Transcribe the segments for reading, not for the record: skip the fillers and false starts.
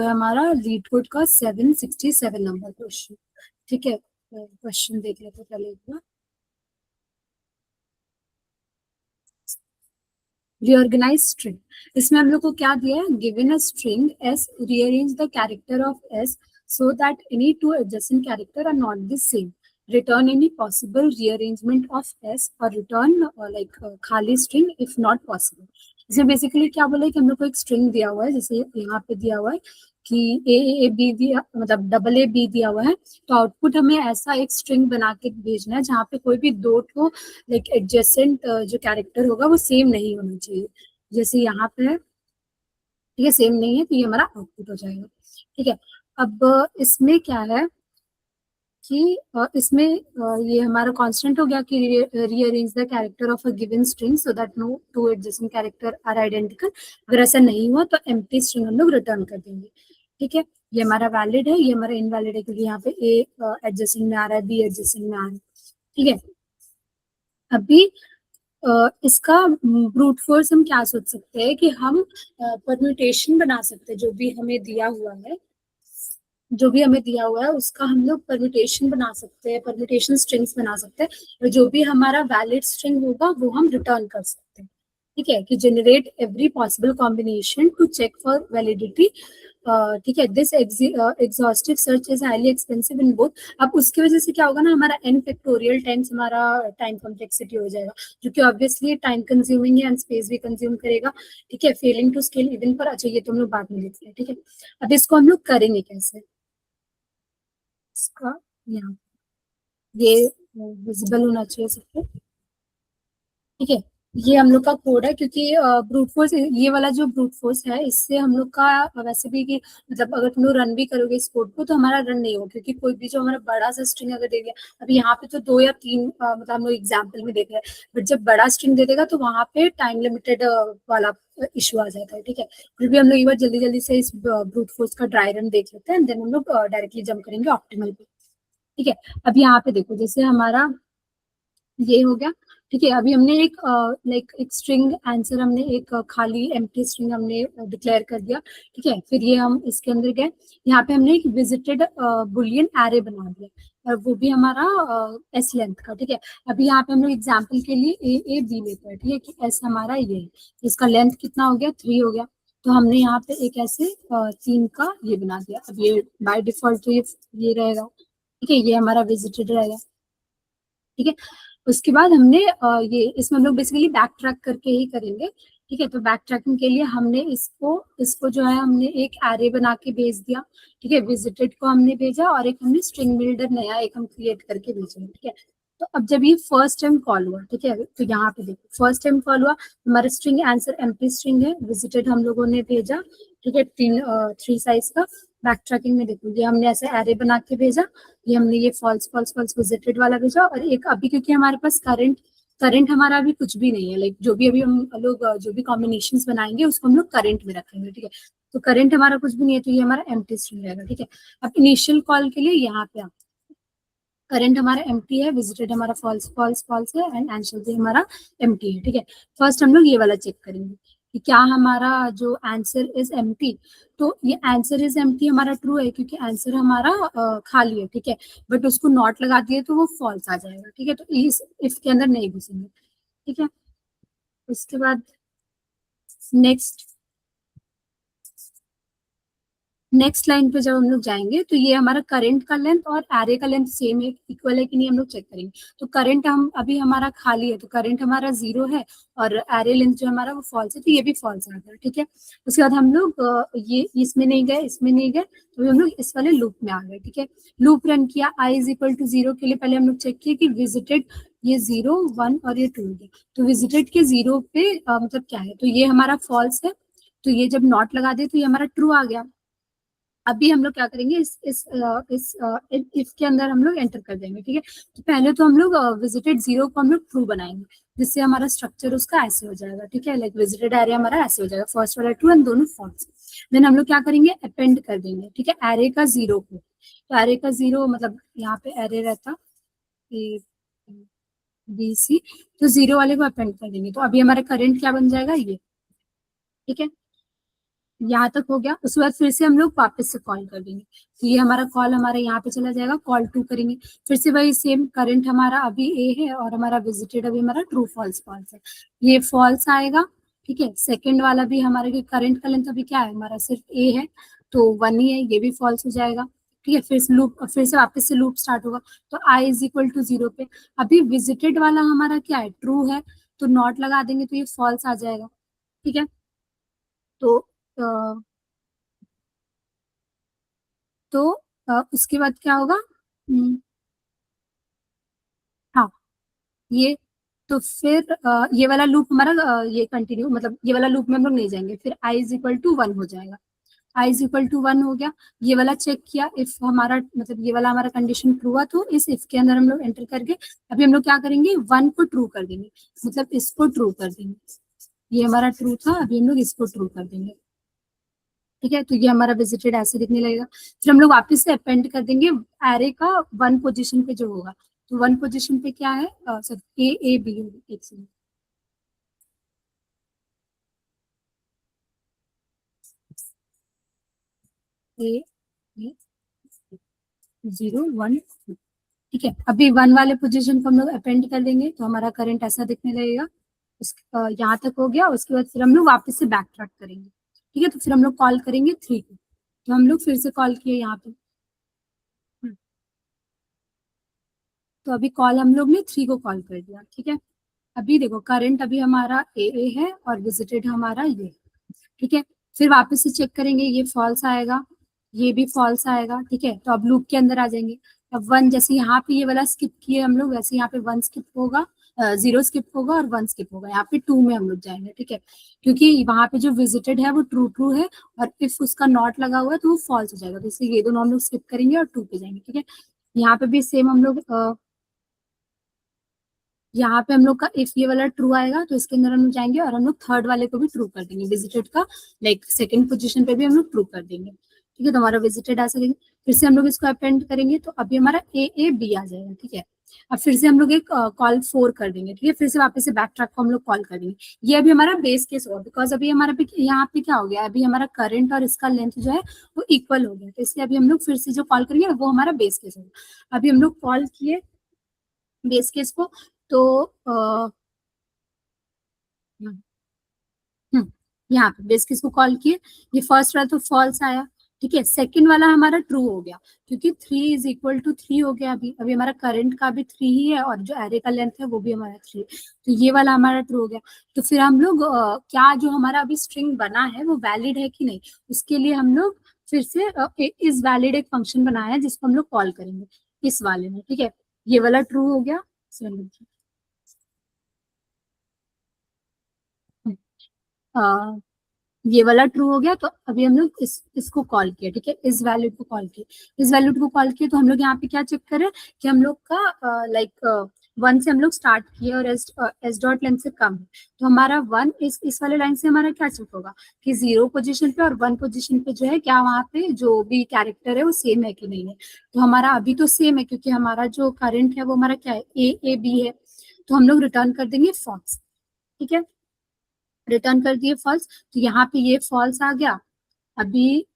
है हमारा leet code का 767 नंबर क्वेश्चन। ठीक है, क्वेश्चन देख लेते हैं पहले एक बार। रिऑर्गेनाइज स्ट्रिंग, इसमें हम लोग को क्या दिया है, given a string S, rearrange the character of S so that any two adjacent character are not the same, return any possible rearrangement of s or return खाली string if not possible। इसमें basically क्या बोला है कि हम लोग को एक स्ट्रिंग दिया हुआ है, जैसे यहाँ पे दिया हुआ है कि ए बी दिया, मतलब डबल ए बी दिया हुआ है, तो आउटपुट हमें ऐसा एक स्ट्रिंग बना के भेजना है जहाँ पे कोई भी दो ठो लाइक एडजेसेंट जो कैरेक्टर होगा वो सेम नहीं होना चाहिए। जैसे यहाँ पे है, ठीक है, सेम नहीं है, तो ये हमारा आउटपुट हो जाएगा। ठीक है, अब इसमें क्या है कि इसमें ये हमारा कांस्टेंट हो गया कि rearrange the character of a given string so that no two adjacent character are identical. अगर ऐसा नहीं हुआ तो एम्प्टी स्ट्रिंग हम लोग रिटर्न कर देंगे। ठीक है, ये हमारा वैलिड है, ये हमारा इनवैलिड है क्योंकि यहाँ पे ए एडजेसेंट में आ रहा है, बी एडजेसेंट में आ रहा है। ठीक है, अभी इसका ब्रूट फोर्स हम क्या सोच सकते हैं कि हम परम्यूटेशन बना सकते हैं, जो भी हमें दिया हुआ है, जो भी हमें दिया हुआ है उसका हम लोग परम्यूटेशन बना सकते हैं, परम्यूटेशन स्ट्रिंग्स बना सकते हैं, और जो भी हमारा वैलिड स्ट्रिंग होगा वो हम रिटर्न कर सकते हैं। ठीक है, कि generate every possible combination to check for validity. ठीक है, this exhaustive search is highly expensive in both. अब उसकी वजह से क्या होगा ना, हमारा n फैक्टोरियल टाइम्स हमारा टाइम कॉम्प्लेक्सिटी हो जाएगा, जो कि ऑब्वियसली टाइम कंज्यूमिंग है एंड स्पेस भी कंज्यूम करेगा। ठीक है, फेलिंग टू स्केल इवन पर, अच्छा ये तो हम लोग बाद में देखते हैं। ठीक है, अब इसको हम लोग करेंगे कैसे, इसका यहाँ ये विजिबल होना चाहिए सबको। ठीक है, ये हम लोग का कोड है, क्योंकि ब्रूट फोर्स, ये वाला जो ब्रूट फोर्स है इससे हम लोग का वैसे भी कि मतलब अगर तुम लोग रन भी करोगे इस कोड को तो हमारा रन नहीं होगा, क्योंकि कोई भी जो हमारा बड़ा सा स्ट्रिंग अगर दे दिया, अभी यहाँ पे तो 2 या 3 मतलब हम लोग एग्जाम्पल में देख रहे हैं, बट जब बड़ा स्ट्रिंग दे देगा तो वहां पे टाइम लिमिटेड वाला इशू आ जाता है। ठीक है, फिर भी हम लोग एक बार जल्दी जल्दी से इस ब्रूट फोर्स का ड्राई रन देख लेते हैं, देन हम लोग डायरेक्टली जंप करेंगे ऑप्टिमल पे। ठीक है, अब यहाँ पे देखो, जैसे हमारा ये हो गया। ठीक है, अभी हमने एक लाइक एक स्ट्रिंग आंसर, हमने एक खाली एम्प्टी स्ट्रिंग हमने डिक्लेयर कर दिया। ठीक है, फिर ये हम इसके अंदर गए, यहाँ पे हमने एक विजिटेड बुलियन एरे बना दिया, और वो भी हमारा एस लेंथ का। ठीक है, अभी यहाँ पे हम लोग एग्जाम्पल के लिए ए बी लेते हैं। ठीक है, कि एस हमारा ये है, इसका लेंथ कितना हो गया, 3 हो गया, तो हमने यहाँ पे एक ऐसे 3 का ये बना दिया। अब ये बाय डिफॉल्ट तो ये रहेगा। ठीक है, ये हमारा विजिटेड रहेगा। ठीक है, उसके बाद हमने ये इसमें हम लोग बेसिकली बैक ट्रैक करके ही करेंगे। ठीक है, तो बैक ट्रैकिंग के लिए हमने इसको इसको जो है हमने एक एरे बना के भेज दिया। ठीक है, विजिटेड को हमने भेजा, और एक हमने स्ट्रिंग बिल्डर नया एक हम क्रिएट करके भेजा। ठीक है, तो अब जब ये फर्स्ट टाइम कॉल हुआ, ठीक है, तो यहाँ पे देखो फर्स्ट टाइम कॉल हुआ, हमारा स्ट्रिंग आंसर एम्प्टी स्ट्रिंग है, विजिटेड हम लोगों ने भेजा। ठीक है, 3 साइज का। बैक ट्रैकिंग में देखो, ये हमने ऐसे एरे बना के भेजा, ये हमने ये फॉल्स फॉल्स फॉल्स विजिटेड वाला भेजा, और एक अभी क्योंकि हमारे पास करंट करंट हमारा अभी कुछ भी नहीं है, लाइक जो भी अभी हम लोग जो भी कॉम्बिनेशंस बनाएंगे उसको हम लोग करंट में रखेंगे। ठीक है, तो करंट हमारा कुछ भी नहीं है, तो ये हमारा एम्प्टी स्ट्रिंग रहेगा। ठीक है, अब इनिशियल कॉल के लिए यहाँ पे करंट हमारा एम्प्टी है, विजिटेड हमारा फॉल्स फॉल्स फॉल्स है, एंड आंसर भी हमारा एम्प्टी है। ठीक है, फर्स्ट हम लोग ये वाला चेक करेंगे कि क्या हमारा जो आंसर इज एम्प्टी, तो ये आंसर इज एम्प्टी हमारा ट्रू है, क्योंकि आंसर हमारा खाली है। ठीक है, बट उसको नॉट लगा दिए तो वो फॉल्स आ जाएगा। ठीक है, तो इस इफ के अंदर नहीं घुसेंगे। ठीक है, उसके बाद नेक्स्ट नेक्स्ट लाइन पे जब हम लोग जाएंगे तो ये हमारा करंट का लेंथ और एरे का लेंथ सेम है, इक्वल है कि नहीं हम लोग चेक करेंगे। तो करंट हम अभी हमारा खाली है, तो करंट हमारा 0 है, और एरे लेंथ जो हमारा वो फॉल्स है, तो ये भी फॉल्स आ गया। ठीक है, उसके बाद हम लोग ये इसमें नहीं गए, इसमें नहीं गए, तो हम लोग इस वाले लूप में आ गए। ठीक है, लूप रन किया, आई इज इक्वल टू 0 के लिए पहले हम लोग चेक किए कि विजिटेड ये 0 1 और ये 2 है, तो विजिटेड के 0 पे मतलब क्या है, तो ये हमारा फॉल्स है, तो ये जब नॉट लगा दे तो ये हमारा ट्रू आ गया। अभी हम लोग क्या करेंगे, इस इफ के अंदर हम लोग एंटर कर देंगे। ठीक है, तो पहले तो हम लोग विजिटेड 0 को हम लोग ट्रू बनाएंगे, जिससे हमारा स्ट्रक्चर उसका ऐसे हो जाएगा। ठीक है, लाइक विजिटेड एरिया हमारा ऐसे हो जाएगा, फर्स्ट वाला ट्रू एंड दोनों फॉल्स। देन हम लोग क्या करेंगे, अपेंड कर देंगे। ठीक है, एरे का 0 को, तो एरे का 0 मतलब यहाँ पे एरे रहता ए बी सी, तो 0 वाले को अपेंड कर देंगे, तो अभी हमारा करंट क्या बन जाएगा ये। ठीक है, यहाँ तक हो गया। उसके बाद फिर से हम लोग वापस से कॉल कर देंगे, तो ये हमारा कॉल हमारे यहाँ पे चला जाएगा, कॉल टू करेंगे। फिर से वही सेम, करंट हमारा अभी ए है और हमारा विजिटेड अभी हमारा ट्रू फॉल्स फॉल्स है, ये फॉल्स आएगा। ठीक है, सेकंड वाला भी हमारे करंट का लेंथ अभी क्या है हमारा, सिर्फ ए है तो 1 ही है, ये भी फॉल्स हो जाएगा। ठीक है, फिर से लूप, फिर से वापस से लूप स्टार्ट होगा। तो आई इज इक्वल टू 0 पे अभी विजिटेड वाला हमारा क्या है, ट्रू है, तो नॉट लगा देंगे तो ये फॉल्स आ जाएगा। ठीक है, तो अ, तो उसके बाद क्या होगा। हाँ, ये, तो फिर ये वाला लूप हमारा ये कंटिन्यू, मतलब ये वाला लूप में हम लोग नहीं जाएंगे, फिर आई इज इक्वल टू 1 हो जाएगा। आई इज इक्वल टू 1 हो गया, ये वाला चेक किया, इफ हमारा मतलब ये वाला हमारा कंडीशन ट्रू हुआ तो इस इफ के अंदर हम लोग एंटर करके अभी हम लोग क्या करेंगे, 1 को ट्रू कर देंगे, मतलब इसको ट्रू कर देंगे। ये हमारा ट्रू था, अभी हम लोग इसको ट्रू कर देंगे। ठीक है, तो ये हमारा विजिटेड ऐसे दिखने लगेगा। फिर हम लोग वापस से अपेंड कर देंगे एरे का 1 पोजीशन पे जो होगा, तो 1 पोजीशन पे क्या है, सर ए ए बी होगी, एक सेकंड, ए ए 0 1 ठीक है, अभी 1 वाले पोजीशन को हम लोग अपेंड कर देंगे तो हमारा करंट ऐसा दिखने लगेगा। यहाँ तक हो गया, उसके बाद फिर हम लोग वापस से बैक ट्रैक करेंगे। ठीक है, तो फिर हम लोग कॉल करेंगे 3 को, तो हम लोग फिर से कॉल किए यहाँ पे। तो अभी कॉल हम लोग ने 3 को कॉल कर दिया। ठीक है, अभी देखो करंट अभी हमारा ए है और विजिटेड हमारा ये। ठीक है, फिर वापस से चेक करेंगे, ये फॉल्स आएगा, ये भी फॉल्स आएगा। ठीक है, तो अब लूप के अंदर आ जाएंगे। अब 1, जैसे यहाँ पे ये वाला स्किप किए हम लोग, वैसे यहाँ पे 1 स्किप होगा, 0 स्किप होगा और 1 स्किप होगा, यहाँ पे 2 में हम लोग जाएंगे। ठीक है, क्योंकि वहां पे जो विजिटेड है वो ट्रू ट्रू है, और इफ उसका नॉट लगा हुआ है तो वो फॉल्स हो जाएगा, तो इसलिए ये दोनों हम लोग स्किप करेंगे और 2 पे जाएंगे। ठीक है, यहाँ पे भी सेम हम लोग यहाँ पे हम लोग का इफ ये वाला ट्रू आएगा तो इसके अंदर हम लोग जाएंगे और हम लोग थर्ड वाले को भी ट्रू कर देंगे, विजिटेड का लाइक सेकंड पोजीशन पे भी हम लोग ट्रू कर देंगे। ठीक है, तो हमारा विजिटेड आ सकेंगे, फिर से हम लोग इसको अपेंड करेंगे तो अभी हमारा ए ए बी आ जाएगा। ठीक है, अब फिर से हम लोग एक कॉल 4 कर देंगे। ठीक है, फिर से वापस से बैक ट्रैक को हम लोग कॉल कर देंगे। ये अभी हमारा बेस केस होगा, बिकॉज अभी हमारा यहाँ पे क्या हो गया, अभी हमारा करंट और इसका लेंथ जो है वो इक्वल हो गया, तो इसलिए अभी हम लोग फिर से जो कॉल करेंगे वो हमारा बेस केस होगा। अभी हम लोग कॉल किए बेस केस को, तो हम्म, यहाँ पे बेस केस को कॉल किए, ये फर्स्ट वाला तो फॉल्स आया। ठीक है, सेकंड वाला हमारा ट्रू हो गया, क्योंकि 3 इज इक्वल टू 3 हो गया। अभी अभी हमारा करंट का भी 3 ही है और जो एरे का लेंथ है वो भी हमारा 3, तो ये वाला हमारा ट्रू हो गया। तो फिर हम लोग क्या जो हमारा अभी स्ट्रिंग बना है वो वैलिड है कि नहीं, उसके लिए हम लोग फिर से इस वैलिड एक फंक्शन बनाया है जिसको हम लोग कॉल करेंगे इस वाले में। ठीक है, ये वाला ट्रू हो गया। ये वाला ट्रू हो गया, तो अभी हम लोग इसको कॉल किया। ठीक है, इस वैल्यूड को कॉल किया, इस वैल्यूड को कॉल किया, तो हम लोग यहाँ पे क्या चेक करें कि हम लोग का लाइक 1 से हम लोग स्टार्ट किए और एस डॉट लेंथ से कम है, तो हमारा 1 इस वाले लाइन से हमारा क्या चेक होगा कि 0 पोजीशन पे और 1 पोजीशन पे जो है क्या वहाँ पे जो भी कैरेक्टर है वो सेम है कि नहीं है। तो हमारा अभी तो सेम है, क्योंकि हमारा जो करंट है वो हमारा क्या है, ए ए बी है, तो हम लोग रिटर्न कर देंगे फॉल्स। ठीक है, रिटर्न कर दिए फॉल्स, तो यहाँ पे ये फॉल्स आ गया। अभी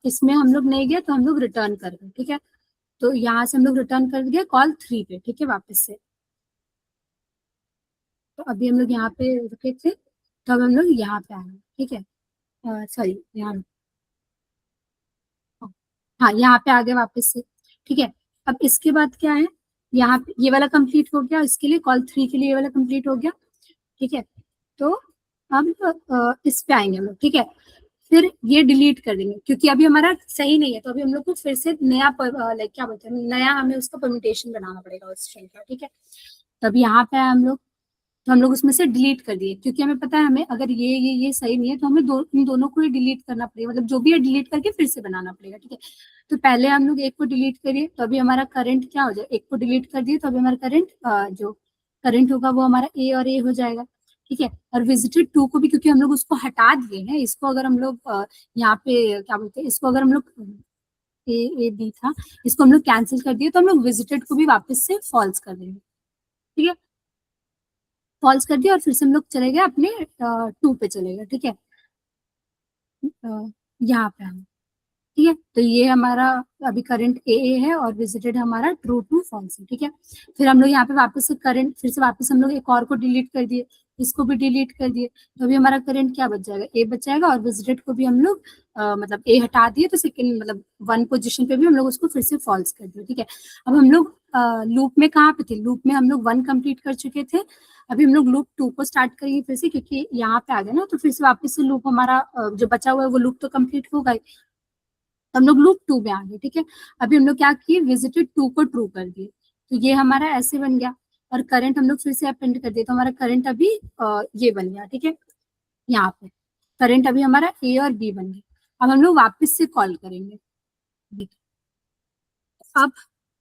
इसमें हम लोग नहीं गए तो हम लोग रिटर्न कर गए। ठीक है, तो यहाँ से हम लोग रिटर्न कर दिए कॉल 3 पे। ठीक है, वापस से, तो अभी हम लोग यहाँ पे रुके थे, तो अब हम लोग यहाँ पे आए। ठीक है, सॉरी यहाँ, हाँ यहाँ पे आ गए वापस से। ठीक है, अब इसके बाद क्या है, यहाँ पे ये वाला कंप्लीट हो गया, इसके लिए कॉल 3 के लिए ये वाला कंप्लीट हो गया। ठीक है, तो अब इस पे आएंगे हम लोग। ठीक है, फिर ये डिलीट कर देंगे क्योंकि अभी हमारा सही नहीं है, तो अभी हम लोग को फिर से नया लाइक क्या बोलते हैं, नया हमें उसका परम्यूटेशन बनाना पड़ेगा उस स्ट्रिंग का। ठीक है, तब यहाँ पे आए हम लोग, तो हम लोग उसमें से डिलीट कर दिए, क्योंकि हमें पता है हमें अगर ये सही नहीं है तो हमें इन दोनों को ही डिलीट करना पड़ेगा, मतलब जो भी है डिलीट करके फिर से बनाना पड़ेगा। ठीक है, तो पहले हम लोग एक को डिलीट करिए, तो अभी हमारा करंट क्या हो जाए, एक को डिलीट कर दिए तो अभी हमारा करंट जो करंट होगा वो हमारा ए और ए हो जाएगा। ठीक है, और विजिटेड 2 को भी, क्योंकि हम लोग उसको हटा दिए हैं, इसको अगर हम लोग यहाँ पे क्या बोलते हैं, इसको अगर हम लोग ए ए बी था, इसको हम लोग कैंसिल कर दिए तो हम लोग विजिटेड को भी वापस से फॉल्स कर देंगे। ठीक है, फॉल्स कर दिया और फिर से हम लोग चले गए अपने 2 पे चले गए। ठीक है, यहाँ पे आना। ठीक है, तो ये हमारा अभी करंट ए है और विजिटेड हमारा ट्रू टू फॉल्स है। ठीक है, फिर हम लोग यहाँ पे वापस से करंट, फिर से वापस हम लोग एक और को डिलीट कर दिए, इसको भी डिलीट कर दिए, तो अभी हमारा करंट क्या बच जाएगा, ए बच जाएगा, और विजिटेड को भी हम लोग मतलब ए हटा दिए, तो सेकंड मतलब वन पोजीशन पे भी हम लोग उसको फिर से फॉल्स कर दिए। ठीक है, अब हम लोग लूप में कहाँ पे थे, लूप में हम लोग वन कंप्लीट कर चुके थे, अभी हम लोग लूप टू को स्टार्ट करेंगे फिर से, क्योंकि यहाँ पे आ गए ना, तो फिर से वापस से लूप हमारा जो बचा हुआ है वो लूप तो कंप्लीट होगा ही, हम लोग लूप टू में आ गए। ठीक है, अभी हम लोग क्या किए, विजिटेड टू को ट्रू कर दिए, तो ये हमारा ऐसे बन गया, और करंट हम लोग फिर से अपेंड कर दिए, तो हमारा करंट अभी ये बन गया। ठीक है, यहाँ पे करंट अभी हमारा ए और बी बन गया। अब हम लोग वापस से कॉल करेंगे। अब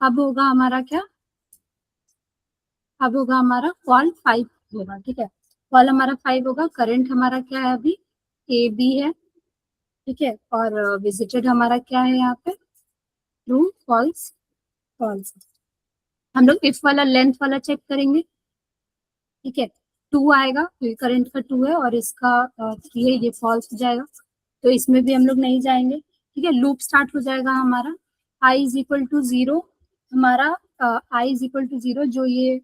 अब होगा हमारा क्या, अब होगा हमारा कॉल फाइव होगा। ठीक है, कॉल हमारा फाइव होगा, करंट हमारा क्या है अभी, ए बी है। ठीक है, और विजिटेड हमारा क्या है यहाँ पे, ट्रू फॉल्स, फॉल्स। हम लोग इफ वाला लेंथ वाला चेक करेंगे। ठीक है, टू आएगा, करंट का टू है और इसका थ्री है, ये फॉल्स हो जाएगा, तो इसमें भी हम लोग नहीं जाएंगे। ठीक है, लूप स्टार्ट हो जाएगा हमारा, आई इज इक्वल टू जीरो, हमारा आई इज इक्वल टू जीरो, जो ये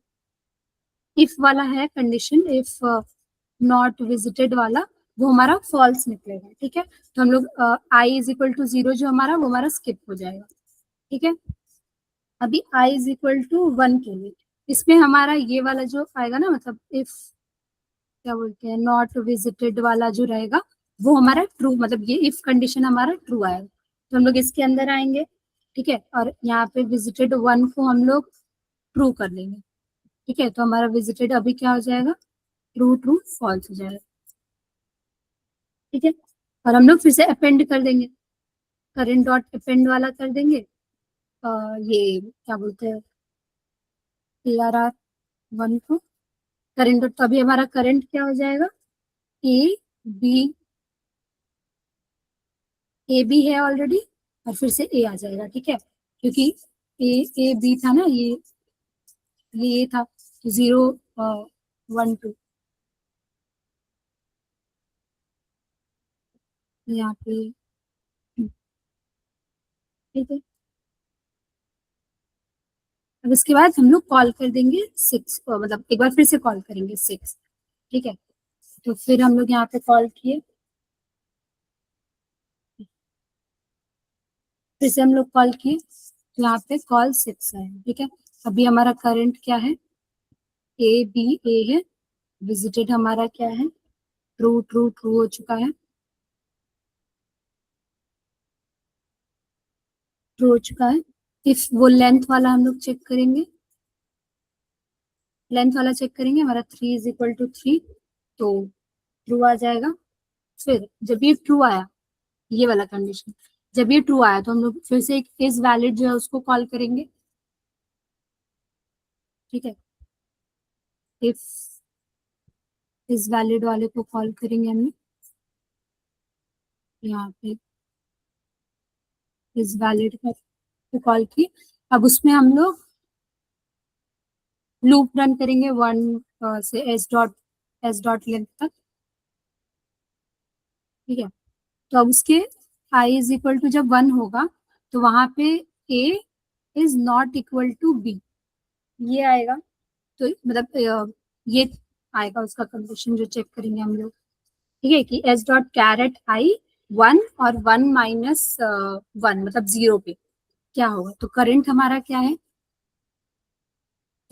इफ वाला है कंडीशन, इफ नॉट विजिटेड वाला, वो हमारा फॉल्स निकलेगा। ठीक है, तो हम लोग आई इज इक्वल टू जीरो जो हमारा, वो हमारा स्किप हो जाएगा। ठीक है, अभी आई इज इक्वल टू वन के लिए इसमें हमारा ये वाला जो आएगा ना, मतलब इफ क्या बोलते हैं, नॉट विजिटेड वाला जो रहेगा, वो हमारा ट्रू, मतलब ये इफ कंडीशन हमारा ट्रू आएगा, तो हम लोग इसके अंदर आएंगे। ठीक है, और यहाँ पे विजिटेड वन को हम लोग ट्रू कर लेंगे। ठीक है, तो हमारा विजिटेड अभी क्या हो जाएगा, ट्रू ट्रू फॉल्स हो जाएगा। ठीक है, और हम लोग फिर से अपेंड कर देंगे, करेंट डॉट अपेंड वाला कर देंगे, ये क्या बोलते हैं, ए आर आर वन को करेंट डॉट, तो अभी हमारा करंट क्या हो जाएगा, ए बी, ए बी है ऑलरेडी, और फिर से ए आ जाएगा। ठीक है, क्योंकि ए ए बी था ना, ये था, जीरो वन टू, यहाँ पे। ठीक है, अब इसके बाद हम लोग कॉल कर देंगे सिक्स को, मतलब एक बार फिर से कॉल करेंगे सिक्स। ठीक है, तो फिर हम लोग यहाँ पे कॉल किए, फिर से हम लोग कॉल किए, तो यहाँ पे कॉल सिक्स है। ठीक है, अभी हमारा करंट क्या है, ए बी, ए है, विजिटेड हमारा क्या है, ट्रू ट्रू ट्रू हो चुका है, ट्रू हो चुका है। इफ वो लेंथ वाला हम लोग चेक करेंगे, लेंथ वाला चेक करेंगे, हमारा three is equal to three, तो ट्रू आ जाएगा। फिर जब ये ट्रू आया, ये वाला कंडीशन, जब ये ट्रू आया, तो हम लोग फिर से एक इज वैलिड जो है उसको कॉल करेंगे। ठीक है, इफ इज वैलिड वाले को कॉल करेंगे हमने, यहाँ पे इज वैलिड को कॉल की, अब उसमें हम लोग लूप रन करेंगे वन से एस डॉट लेंथ तक। ठीक है, तो अब उसके आई इज इक्वल टू जब वन होगा, तो वहां पे A is not equal to B, ये आएगा, तो मतलब ये आएगा उसका कंडीशन जो चेक करेंगे हम लोग। ठीक है, कि s dot caret i one और वन माइनस वन, मतलब जीरो पे क्या होगा, तो करंट हमारा क्या है,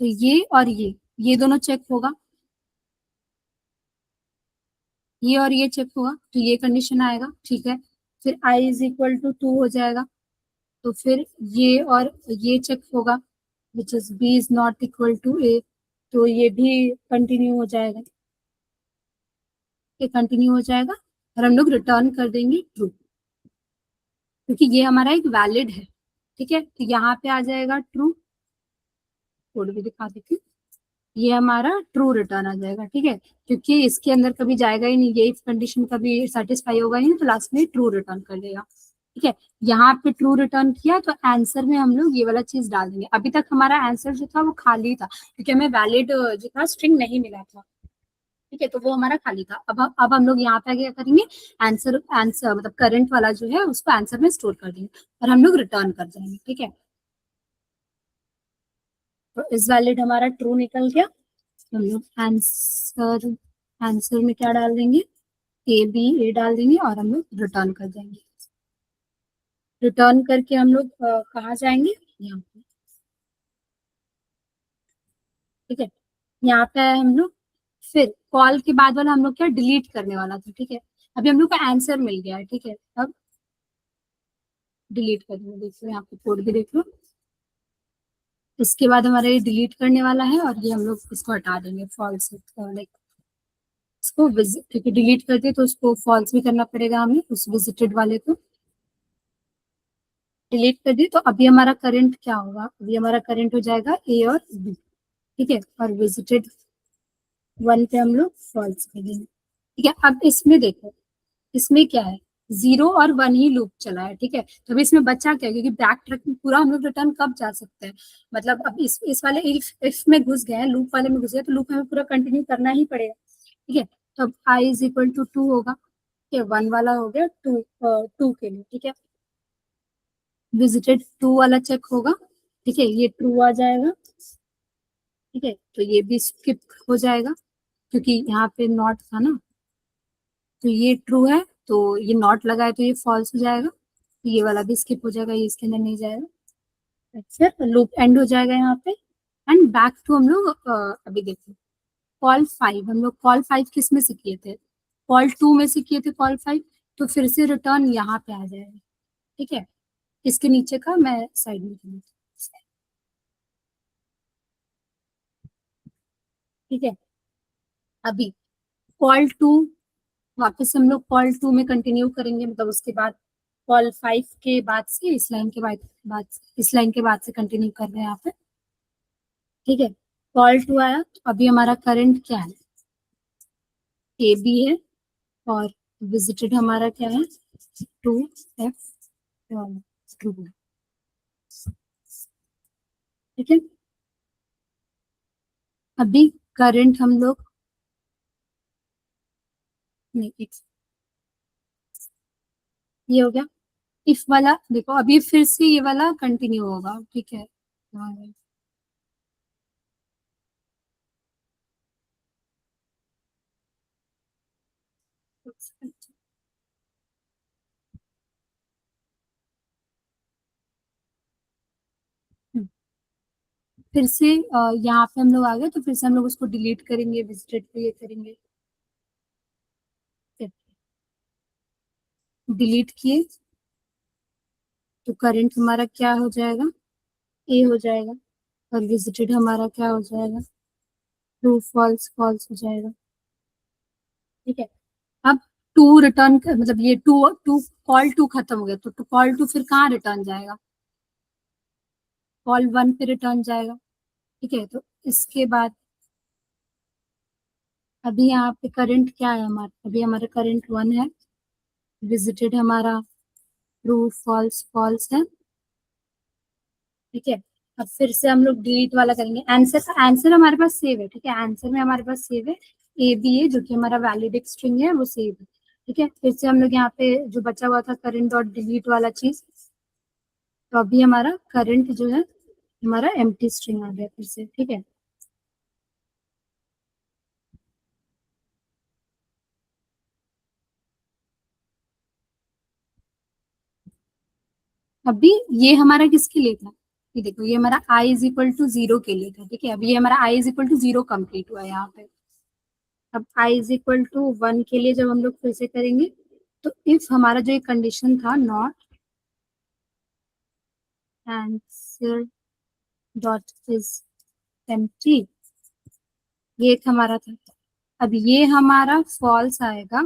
तो ये और ये दोनों चेक होगा, ये और ये चेक होगा, तो ये कंडीशन आएगा। ठीक है, फिर I is equal to two हो जाएगा, तो फिर ये और ये चेक होगा, which is B is not equal to A, तो ये भी कंटिन्यू हो जाएगा, ये कंटिन्यू हो जाएगा, और हम लोग रिटर्न कर देंगे ट्रू, क्योंकि ये हमारा एक वैलिड है। ठीक है, तो यहाँ पे आ जाएगा ट्रू, कोड भी दिखा देती हूँ, ये हमारा ट्रू रिटर्न आ जाएगा। ठीक है, क्योंकि इसके अंदर कभी जाएगा ही नहीं, ये इफ कंडीशन कभी सेटिस्फाई होगा ही नहीं, तो लास्ट में ट्रू रिटर्न कर देगा। ठीक है, यहाँ पे ट्रू रिटर्न किया, तो आंसर में हम लोग ये वाला चीज डाल देंगे। अभी तक हमारा आंसर जो था वो खाली था, क्योंकि हमें वैलिड जो था स्ट्रिंग नहीं मिला था। ठीक ठीक है, तो वो हमारा खाली था। अब हम लोग यहाँ पे आगे क्या करेंगे, आंसर आंसर मतलब करंट वाला जो है उसको आंसर में स्टोर कर देंगे और हम लोग रिटर्न कर देंगे। ठीक है, तो इस वैलिड हमारा ट्रू निकल गया। तो हम लोग आंसर आंसर में क्या डाल देंगे, ए डाल देंगे और हम लोग रिटर्न कर देंगे। रिटर्न करके हम लोग कहाँ जाएंगे, यहाँ पे। ठीक है, यहाँ पे हम लोग फिर कॉल के बाद वाला हम लोग क्या डिलीट करने वाला था। ठीक है, अभी हम लोग का आंसर मिल गया है। ठीक है, अब डिलीट कर देंगे। देखिए यहाँ पे कोड भी देख लो। इसके बाद हमारा ये डिलीट करने वाला है और ये हम लोग इसको हटा देंगे फॉल्स, लाइक इसको विजिट, क्योंकि डिलीट कर दिए तो उसको फॉल्स भी करना पड़ेगा हमें उस विजिटेड वाले को। डिलीट कर दिए तो अभी हमारा करंट क्या होगा, अभी हमारा करंट हो जाएगा ए और बी। ठीक है, और विजिटेड वन पे हम लोग फॉल्स कर देंगे। ठीक है, अब इसमें देखो, इसमें क्या है, 0 और 1 ही लूप चला है। ठीक है, तो अभी इसमें बचा क्या, क्योंकि बैक ट्रैक में पूरा हम लोग रिटर्न कब जा सकते हैं, मतलब अब इस वाले इफ में घुस गए हैं, लूप वाले में घुस गए, तो लूप हमें पूरा कंटिन्यू करना ही पड़ेगा। ठीक है, तो अब आई इज इक्वल टू 2 होगा। ठीक है, 1 वाला हो गया, टू के लिए। ठीक है, विजिटेड 2 वाला चेक होगा। ठीक है, ये ट्रू आ जाएगा। ठीक है, तो ये भी स्किप हो जाएगा क्योंकि यहाँ पे नॉट था ना, तो ये ट्रू है, तो ये नॉट लगा है तो ये फॉल्स हो जाएगा, तो ये वाला भी स्किप हो जाएगा, ये इसके अंदर नहीं जाएगा। फिर लूप एंड हो जाएगा यहाँ पे। एंड बैक टू हम लोग अभी देखो, कॉल 5 हम लोग कॉल 5 किस में से किए थे, कॉल 2 में से किए थे कॉल 5, तो फिर से रिटर्न यहाँ पे आ जाएगा। ठीक है, इसके नीचे का मैं साइड में कर, ठीक है। अभी कॉल 2, वापस हम लोग कॉल 2 में कंटिन्यू करेंगे, मतलब उसके बाद कॉल 5 के बाद से इस लाइन के बाद इस लाइन के बाद से कंटिन्यू कर रहे हैं यहाँ पे। ठीक है, कॉल 2 आया तो अभी हमारा करंट क्या है, ए बी है, और विजिटेड हमारा क्या है, 2 F ट्रू। ठीक है, अभी करंट हम लोग, नहीं ये हो गया। इफ वाला देखो, अभी फिर से ये वाला कंटिन्यू होगा। ठीक है, फिर से यहाँ पे हम लोग आ गए, तो फिर से हम लोग उसको डिलीट करेंगे, विजिटेड पे ये करेंगे, डिलीट किए तो करंट हमारा क्या हो जाएगा, ए हो जाएगा, और विजिटेड हमारा क्या हो जाएगा, ट्रू फॉल्स फॉल्स हो जाएगा। ठीक है, अब टू रिटर्न कर, मतलब ये टू टू कॉल 2 खत्म हो गया, तो कॉल 2 फिर कहाँ रिटर्न जाएगा, कॉल 1 पे रिटर्न जाएगा। ठीक है, तो इसके बाद अभी यहाँ पे करंट क्या है हमारा, अभी हमारा करंट 1 है, विजिटेड हमारा ट्रू फॉल्स फॉल्स है। ठीक है, अब फिर से हम लोग डिलीट वाला करेंगे। आंसर आंसर हमारे पास सेव है। ठीक है, आंसर में हमारे पास सेव है, ए बी है, जो कि हमारा वैलिड एक स्ट्रिंग है, वो सेव है। ठीक है, फिर से हम लोग यहाँ पे जो बचा हुआ था करंट डॉट डिलीट वाला चीज, तो अभी हमारा करंट जो है हमारा एम्प्टी स्ट्रिंग आ गया फिर से। ठीक है, अभी ये हमारा किसके लिए था, ये देखो, ये हमारा आई इज इक्वल टू 0 के लिए था। ठीक है, अभी ये हमारा आई इज इक्वल टू 0 कंप्लीट हुआ है यहाँ पे। अब आई इज इक्वल टू 1 के लिए जब हम लोग फिर से करेंगे, तो इफ हमारा जो एक कंडीशन था, not answer dot is empty, ये एक हमारा था। अब ये हमारा फॉल्स आएगा।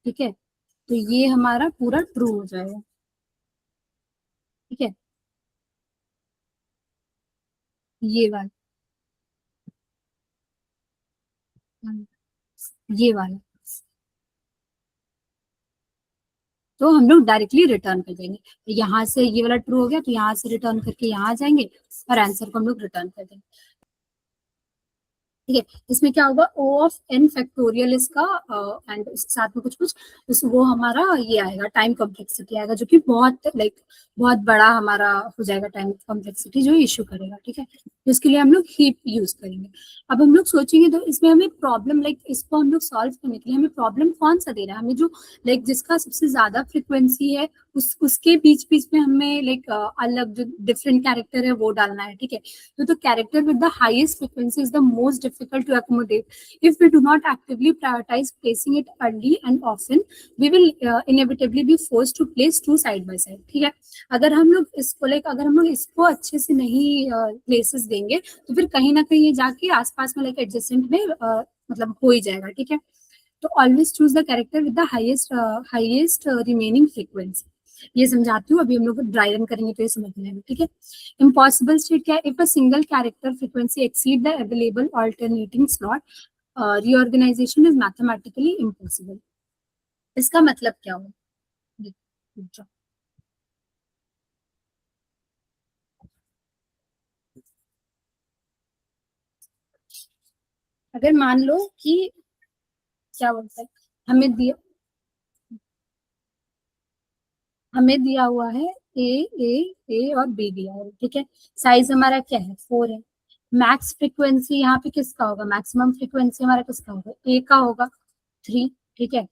ठीक है, तो ये हमारा पूरा ट्रू हो जाएगा। ठीक है, ये वाला, ये वाला, तो हम लोग डायरेक्टली रिटर्न कर देंगे। यहाँ से ये वाला ट्रू हो गया, तो यहाँ से रिटर्न करके यहाँ आ जाएंगे और आंसर को हम लोग रिटर्न कर देंगे। ठीक है। इसमें क्या होगा, ओ ऑफ एन फैक्टोरियल इसका, एंड उसके साथ में कुछ कुछ वो हमारा ये आएगा, टाइम कॉम्प्लेक्सिटी आएगा, जो कि बहुत लाइक बहुत बड़ा हमारा हो जाएगा टाइम कॉम्प्लेक्सिटी जो इशू करेगा। ठीक है, तो इसके लिए हम लोग हीप यूज करेंगे। अब हम लोग सोचेंगे तो इसमें हमें प्रॉब्लम, लाइक इसको हम लोग सॉल्व करने के लिए हमें प्रॉब्लम कौन सा दे रहा है, हमें जो लाइक जिसका सबसे ज्यादा फ्रिक्वेंसी है उसके बीच बीच में हमें लाइक अलग जो डिफरेंट कैरेक्टर है वो डालना है। ठीक है, so the character with the highest frequency is the most difficult to accommodate. If we do not actively prioritize placing it early and often, we will inevitably be forced to place two side by side. ठीक है, अगर हम लोग इसको like अगर हम लोग इसको अच्छे से नहीं प्लेसेस देंगे तो फिर कहीं ना कहीं ये जाके आसपास में लाइक एडजेसेंट में मतलब हो ही जाएगा। ठीक है, तो always choose the character with the highest remaining frequency. ये समझाती हूँ, अभी हम लोग ड्राई रन करेंगे तो ये समझ में आएगा। ठीक है, इम्पॉसिबल स्टेट क्या है, if a single character frequency exceed the available alternating slot, reorganisation is mathematically impossible. इसका मतलब क्या हुआ, अगर मान लो कि क्या बोलते हैं, हमें दिया हमें दिया हुआ है ए ए ए और बी दिया है। ठीक है, साइज हमारा क्या है, 4 है। मैक्स फ्रीक्वेंसी यहाँ पे किसका होगा, मैक्सिमम फ्रीक्वेंसी हमारा किसका होगा, ए का होगा, 3। ठीक है,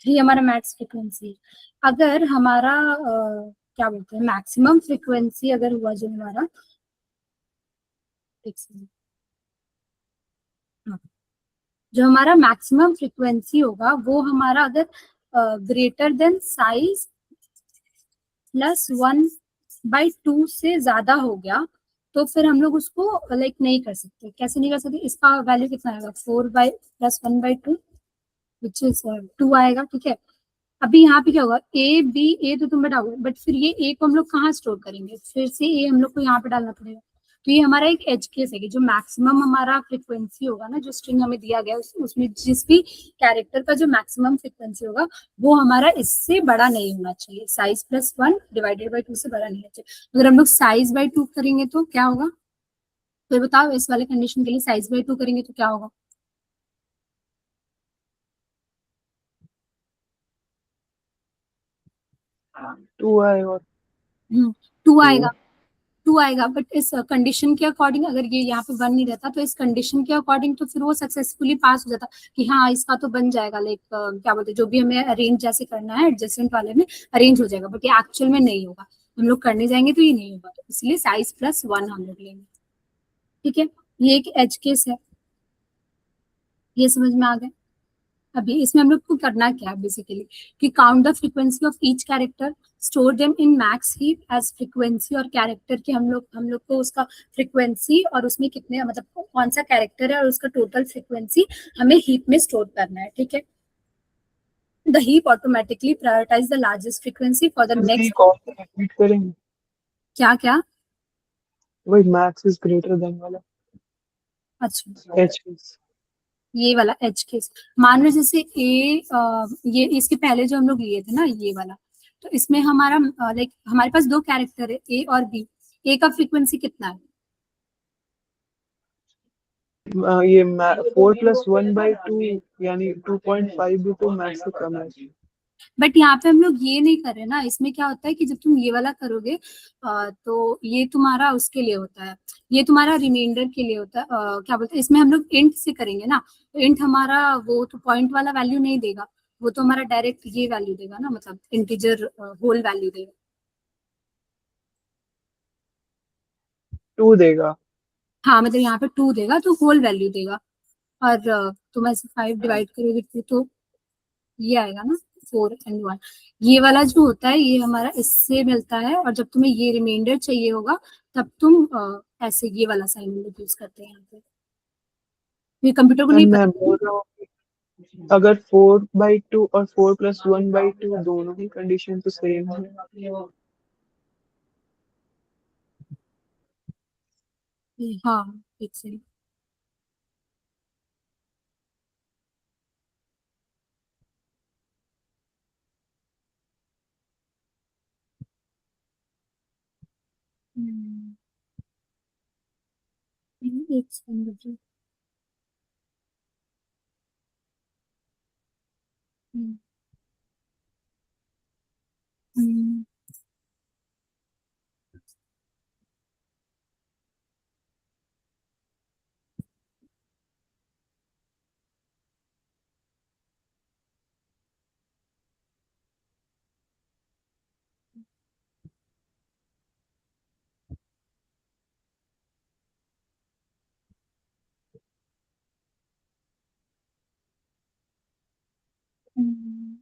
3 हमारा मैक्स फ्रीक्वेंसी है। अगर हमारा क्या बोलते हैं, मैक्सिमम फ्रीक्वेंसी अगर हुआ जो हमारा, एक second, हाँ, जो हमारा मैक्सिमम फ्रीक्वेंसी होगा वो हमारा अगर ग्रेटर देन साइज +1/2 से ज्यादा हो गया तो फिर हम लोग उसको लाइक नहीं कर सकते। कैसे नहीं कर सकते, इसका वैल्यू कितना आएगा, 4 + 1/2 विच इज 2 आएगा। ठीक है, अभी यहाँ पे क्या होगा, ए बी, ए तो तुम बताओगे, बट फिर ये ए को हम लोग कहाँ स्टोर करेंगे, फिर से ए हम लोग को यहाँ पे डालना पड़ेगा। तो ये हमारा एक एज केस है कि जो मैक्सिमम हमारा फ्रिक्वेंसी होगा ना, जो स्ट्रिंग हमें दिया गया है उसमें जिस भी कैरेक्टर का जो मैक्सिमम फ्रिक्वेंसी होगा वो हमारा इससे बड़ा नहीं होना चाहिए, साइज +1/2 से बड़ा नहीं होना चाहिए। अगर हम लोग साइज/2 करेंगे तो क्या होगा, फिर बताओ, इस वाले कंडीशन के लिए साइज/2 करेंगे तो क्या होगा, 2 आएगा। 2 2। आएगा। 2 आएगा, बट इस कंडीशन के अकॉर्डिंग अगर ये यहाँ पे 1 नहीं रहता तो इस कंडीशन के अकॉर्डिंग तो फिर वो सक्सेसफुली पास हो जाता कि हाँ इसका तो बन जाएगा, लाइक क्या बोलते हैं, जो भी हमें अरेंज जैसे करना है एडजस्टेंट वाले में अरेंज हो जाएगा, बट ये एक्चुअल में नहीं होगा। हम लोग करने जाएंगे तो ये नहीं होगा, तो इसलिए साइज +1 हम लोग लेंगे। ठीक है, ये एक एज केस है, ये समझ में आ गया। अभी इसमें हम लोग को करना क्या है बेसिकली, कि count the frequency of each character, store them in max heap as frequency और कैरेक्टर के, हम लोग को उसका फ्रीक्वेंसी और उसमें कितने मतलब कौन सा कैरेक्टर है और उसका टोटल फ्रीक्वेंसी हमें हीप में स्टोर करना है। ठीक है, the heap automatically prioritise the largest frequency for the इसकी नेक्स्ट। कौन सा रिपीट करेंगे? क्या क्या, वही मैक्स इज ग्रेटर देन वाला। अच्छा, एच। ये वाला एच केस, मान लो जैसे ये इसके पहले जो हम लोग लिए थे ना ये वाला, तो इसमें हमारा लाइक हमारे पास दो कैरेक्टर है ए और बी, ए का फ्रीक्वेंसी कितना है, ये 4 + 1/2 यानी 2.5 भी तो मैक्स से कम है। बट यहाँ पे हम लोग ये नहीं कर रहे ना। इसमें क्या होता है कि जब तुम ये वाला करोगे तो ये तुम्हारा उसके लिए होता है, ये तुम्हारा रिमाइंडर के लिए होता है, क्या बोलते हैं, इसमें हम लोग इंट से करेंगे ना, तो इंट हमारा वो तो पॉइंट वाला वैल्यू नहीं देगा, वो तो हमारा डायरेक्ट ये वैल्यू देगा ना, मतलब इंटीजर होल वैल्यू देगा। 2 देगा। हाँ मतलब यहाँ पे 2 देगा तो होल वैल्यू देगा, और तुम ऐसे 5 डिवाइड करोगे तो ये आएगा ना, 4 and 1। ये वाला जो होता है ये हमारा इससे मिलता है, और जब तुम्हें ये रिमाइंडर चाहिए होगा तब तुम ऐसे ये वाला साइन यूज करते हैं यहाँ पे। ये कंप्यूटर को नहीं मैं पता। बोल रहा हूँ कि अगर 4/2 और 4 + 1/2 दोनों ही कंडीशन तो सेम है। हाँ, एक सेकंड। एक सेकंड रुकिए। हम्म, हम्म, हम्म,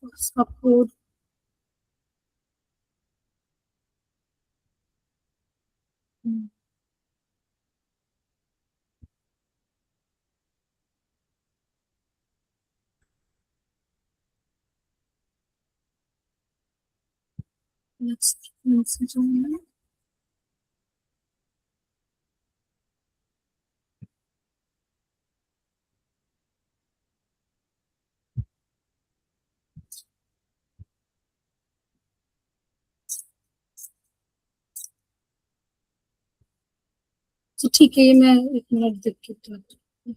उसका कोड नेक्स्ट जो है तो ठीक है, ये मैं 1 मिनट देख के बताती हूँ।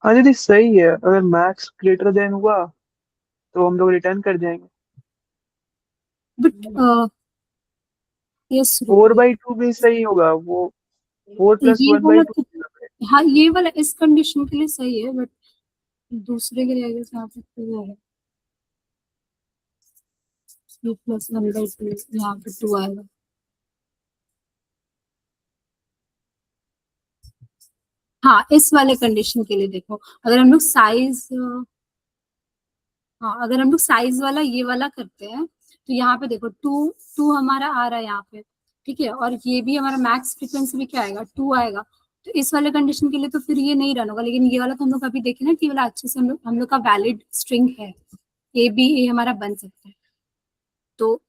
हाँ दीदी सही है, अगर मैक्स ग्रेटर देन हुआ तो हम लोग रिटर्न कर जाएंगे। बट यस फोर रुको, बाई टू भी सही होगा वो, 4 + 1 ये बाई वाला टू। तो, हाँ ये वाला इस कंडीशन के लिए सही है, बट दूसरे के लिए जैसे यहाँ पे टू है, 3 + 1/2 यहाँ पे 2 आएगा। हाँ इस वाले कंडीशन के लिए देखो, अगर हम लोग साइज, हाँ अगर हम लोग साइज वाला ये वाला करते हैं तो यहाँ पे देखो टू, टू हमारा आ रहा है यहाँ पे, ठीक है, और ये भी हमारा मैक्स फ्रीक्वेंसी भी क्या आएगा, 2 आएगा। तो इस वाले कंडीशन के लिए तो फिर ये नहीं रन होगा, लेकिन ये वाला तो हम लोग अभी देखे ना कि ये वाला अच्छे से हम लोग का वैलिड स्ट्रिंग है, ए बी ए हमारा बन सकता है। तो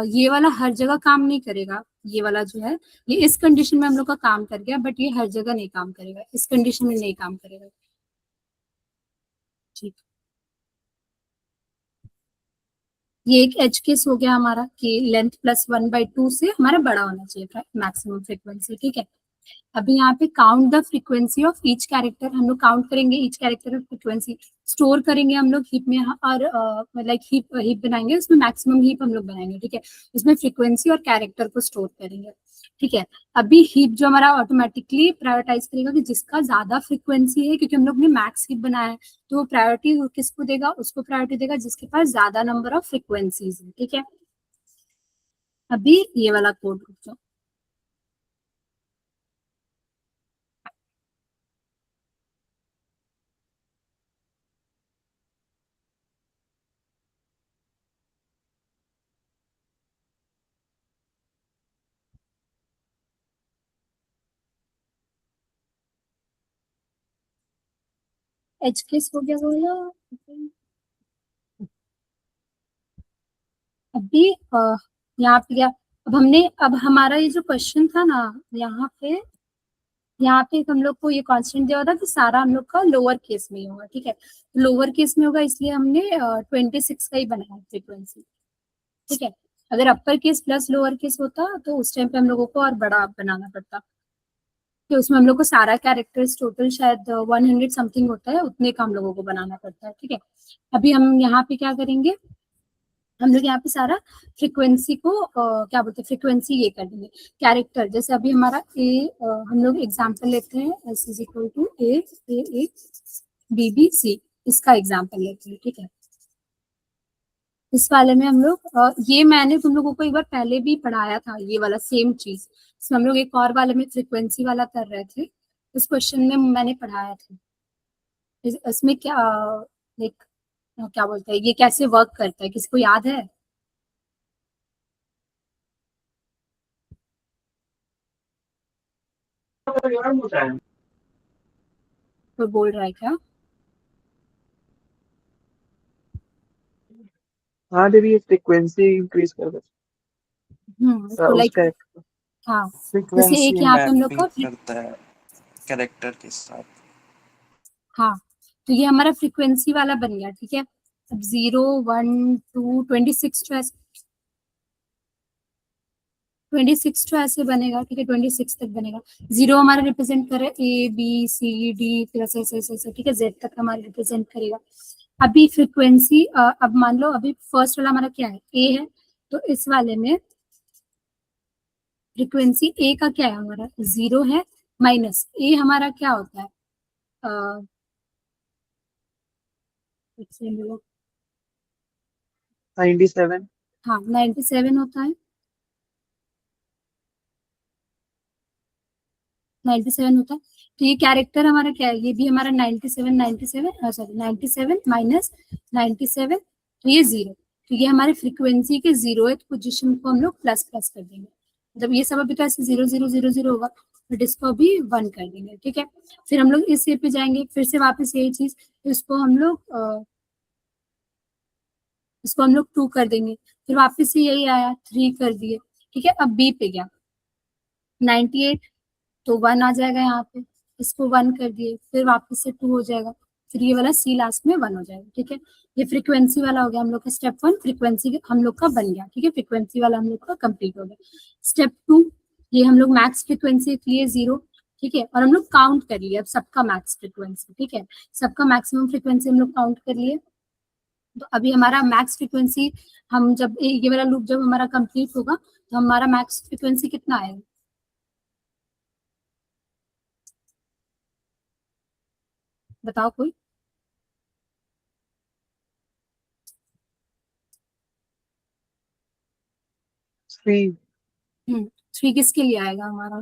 ये वाला हर जगह काम नहीं करेगा, ये वाला जो है ये इस कंडीशन में हम लोग का काम कर गया, बट ये हर जगह नहीं काम करेगा, इस कंडीशन में नहीं काम करेगा। ठीक, ये एक एज केस हो गया हमारा कि लेंथ +1/2 से हमारा बड़ा होना चाहिए मैक्सिमम फ्रीक्वेंसी, ठीक है। अभी यहाँ पे count the frequency of each character, हम लोग काउंट करेंगे ईच कैरेक्टर फ्रीक्वेंसी, स्टोर करेंगे हम लोग हीप में, और लाइक हीप हीप बनाएंगे, उसमें मैक्सिमम हीप हम लोग बनाएंगे, ठीक है। उसमें फ्रीक्वेंसी और कैरेक्टर को स्टोर करेंगे, ठीक है। अभी हीप जो हमारा ऑटोमेटिकली प्रायोरिटाइज करेगा कि जिसका ज्यादा फ्रीक्वेंसी है, क्योंकि हम लोग ने मैक्स हीप बनाया है, तो वो प्रायोरिटी किसको देगा, उसको प्रायोरिटी देगा जिसके पास ज्यादा नंबर ऑफ फ्रीक्वेंसीज है, ठीक है। अभी ये वाला कोड रुक जाओ, एच केस हो गया बोला। अभी यहाँ पे क्या, अब हमारा ये जो क्वेश्चन था ना, यहाँ पे यहाँ पे हम लोग को ये कांस्टेंट दिया हुआ था कि सारा हम लोग का लोअर केस में ही होगा, ठीक है। लोअर केस में होगा इसलिए हमने 26 का ही बनाया फ्रीक्वेंसी, ठीक है। अगर upper case plus lower case होता तो उस टाइम पे हम लोगों को और बड़ा बनाना पड़ता, कि उसमें हम लोग को सारा कैरेक्टर्स टोटल शायद 100 समथिंग होता है, उतने का हम लोगों को बनाना पड़ता है, ठीक है। अभी हम यहाँ पे क्या करेंगे, हम लोग यहाँ पे सारा फ्रीक्वेंसी को क्या बोलते हैं, फ्रीक्वेंसी ये कर देंगे कैरेक्टर, जैसे अभी हमारा हम लोग एग्जांपल लेते हैं, S = A B B C, इसका एग्जांपल लेते हैं, ठीक है। इस वाले में हम लोग ये मैंने तुम लोगों को एक बार पहले भी पढ़ाया था, ये वाला सेम चीज, इसमें हम लोग एक और वाले में फ्रीक्वेंसी वाला कर रहे थे, इस क्वेश्चन में मैंने पढ़ाया था। इसमें क्या लाइक क्या बोलते हैं, ये कैसे वर्क करता है, किसी को याद है, कोई बोल रहा है क्या? हाँ दीदी ये फ्रिक्वेंसी इंक्रीज कर दो, तो उस लाइक, कैरेक्टर। हाँ जैसे एक फ्रीक्वेंसी यहाँ पे हम लोग मैपिंग का करता है कैरेक्टर के साथ। हाँ, तो ये हमारा फ्रीक्वेंसी वाला बन गया, ठीक है। अब 0 1 2 26 जो है, 26 तो ऐसे बनेगा, ठीक है, 26 तक बनेगा। 0 हमारा रिप्रेजेंट कर रहा है ए बी सी डी, फिर ऐसे ऐसे ऐसे ऐसे, ठीक है, जेड तक हमारा रिप्रेजेंट करेगा। अभी फ्रीक्वेंसी, अब मान लो अभी फर्स्ट वाला हमारा क्या है, ए है, तो इस वाले में फ्रीक्वेंसी ए का क्या है हमारा 0 है, माइनस ए हमारा क्या होता है, अ, एक सेकंड लो। 97। हाँ 97 होता है, 97 होता है। तो ये कैरेक्टर हमारा क्या है, ये भी हमारा 97, 97 सॉरी 97 माइनस 97, तो ये 0। तो ये हमारे फ्रीक्वेंसी के 0th पोजीशन को हम लोग प्लस प्लस कर देंगे, मतलब ये सब अभी तो ऐसे 0000 होगा, बट इसको अभी 1 कर देंगे, ठीक है। फिर हम लोग इस ये पे जाएंगे, फिर से वापस यही चीज, इसको हम लोग 2 कर देंगे, फिर वापस से यही आया 3 कर दिए, ठीक है। अब बी पे गया 98, तो 1 आ जाएगा यहाँ पे, इसको 1 कर दिए, फिर वापस से 2 हो जाएगा, फिर ये वाला सी लास्ट में 1 हो जाएगा, ठीक है। ये फ्रीक्वेंसी वाला हो गया हम लोग का स्टेप 1, फ्रीक्वेंसी हम लोग का बन गया, ठीक है, फ्रीक्वेंसी वाला हम लोग का कंप्लीट हो गया। स्टेप 2, ये हम लोग मैक्स फ्रीक्वेंसी लिए 0, ठीक है, और हम लोग काउंट कर लिए अब सबका मैक्स फ्रीक्वेंसी, ठीक है, सबका मैक्सिमम फ्रीक्वेंसी हम लोग काउंट कर लिए। तो अभी हमारा मैक्स फ्रीक्वेंसी, हम जब ये वाला लूप जब हमारा कंप्लीट होगा तो हमारा मैक्स फ्रीक्वेंसी कितना आएगा, बताओ कोई। 3। 3 किसके लिए आएगा हमारा,